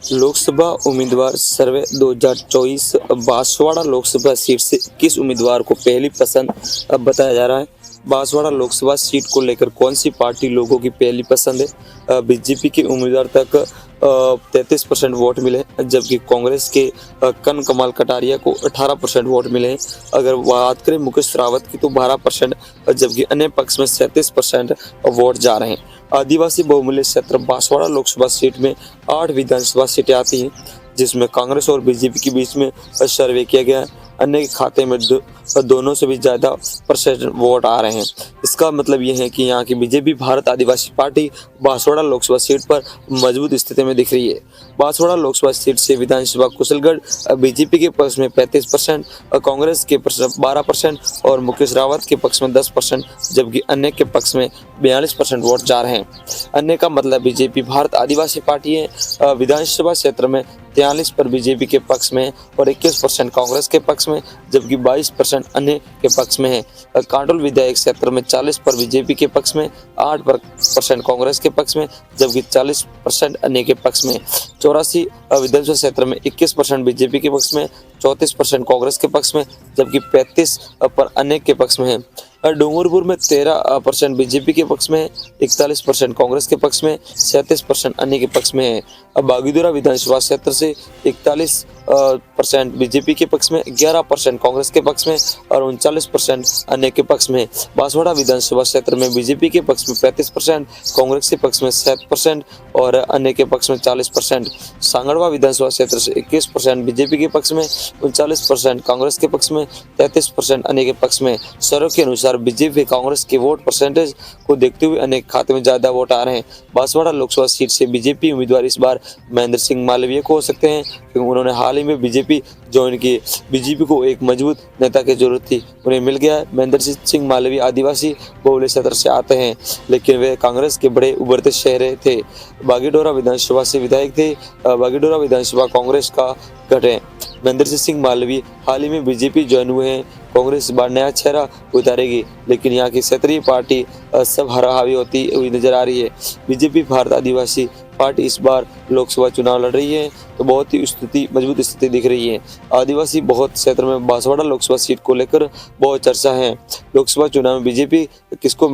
लोकसभा उम्मीदवार सर्वे 2024 बांसवाड़ा लोकसभा सीट से किस उम्मीदवार को पहली पसंद बताया जा रहा है। बांसवाड़ा लोकसभा सीट को लेकर कौन सी पार्टी लोगों की पहली पसंद है। बीजेपी के उम्मीदवार तक 33% वोट मिले, जबकि कांग्रेस के कनकमल कटारिया को 18% वोट मिले हैं। अगर बात करें मुकेश रावत की तो 12%, जबकि अन्य पक्ष में 37% वोट जा रहे हैं। आदिवासी बहुमूल्य क्षेत्र बांसवाड़ा लोकसभा सीट में 8 विधानसभा सीटें आती हैं, जिसमें कांग्रेस और बीजेपी के बीच में सर्वे किया गया है। अन्य के खाते में दोनों से भी ज़्यादा % वोट आ रहे हैं। इसका मतलब यह है कि यहाँ की बीजेपी भारत आदिवासी पार्टी बांसवाड़ा लोकसभा सीट पर मजबूत स्थिति में दिख रही है। बांसवाड़ा लोकसभा सीट से विधानसभा कुशलगढ़ बीजेपी के पक्ष में 35%, कांग्रेस के पक्ष में 12% और मुकेश रावत के पक्ष में 10%, जबकि अन्य के पक्ष में 42% वोट जा रहे हैं। अन्य का मतलब बीजेपी भारत आदिवासी पार्टी है। विधानसभा क्षेत्र में 43 पर बीजेपी के पक्ष में और 21% कांग्रेस के पक्ष में, जबकि 22% अन्य के पक्ष में है। कांडोल विधायक क्षेत्र में 40 पर बीजेपी के पक्ष में, 8% कांग्रेस के पक्ष में, जबकि 40% अन्य के पक्ष में। 84 विधानसभा क्षेत्र में 21% बीजेपी के पक्ष में, 34% कांग्रेस के पक्ष में, जबकि 35 पर अन्य के पक्ष में है। डूंगरपुर में 13% बीजेपी के पक्ष में, 41% कांग्रेस के पक्ष में, 37% अन्य के पक्ष में है। बागीदोरा विधानसभा क्षेत्र से 41% बीजेपी के पक्ष में, 11% कांग्रेस के पक्ष में और 39% अन्य के पक्ष में। बांसवाड़ा विधानसभा क्षेत्र में बीजेपी के पक्ष में 35%, कांग्रेस के पक्ष में 7% और अन्य के पक्ष में 40%। सांगड़वा विधानसभा क्षेत्र से 21% बीजेपी के पक्ष में, 39% कांग्रेस के पक्ष में, 33% अन्य के पक्ष में। सर्वे के अनुसार बीजेपी कांग्रेस के वोट परसेंटेज को देखते हुए अनेक खाते में ज्यादा वोट आ रहे हैं। बांसवाड़ा लोकसभा सीट से बीजेपी उम्मीदवार इस बार महेंद्र सिंह मालवीय को हो सकते हैं, क्योंकि उन्होंने हाल ही में बीजेपी ज्वाइन की। बीजेपी को एक मजबूत नेता की जरूरत थी, उन्हें मिल गया है। महेंद्र सिंह मालवीय आदिवासी बहुल्य क्षेत्र से आते हैं, लेकिन वे कांग्रेस के बड़े उभरते चेहरे थे। बागीडोरा विधानसभा से विधायक थे। बागीडोरा विधानसभा कांग्रेस का गढ़ है। महेंद्र सिंह मालवीय हाल ही में बीजेपी ज्वाइन हुए हैं। कांग्रेस इस बार नया चेहरा उतारेगी, लेकिन यहाँ की क्षेत्रीय पार्टी सब हरा हावी होती हुई नजर आ रही है। बीजेपी भारत आदिवासी पार्टी इस बार लोकसभा चुनाव लड़ रही है, तो बहुत ही मजबूत स्थिति दिख रही है। आदिवासी बहुत क्षेत्र में बांसवाड़ा लोकसभा सीट को लेकर बहुत चर्चा है। लोकसभा चुनाव में बीजेपी किसको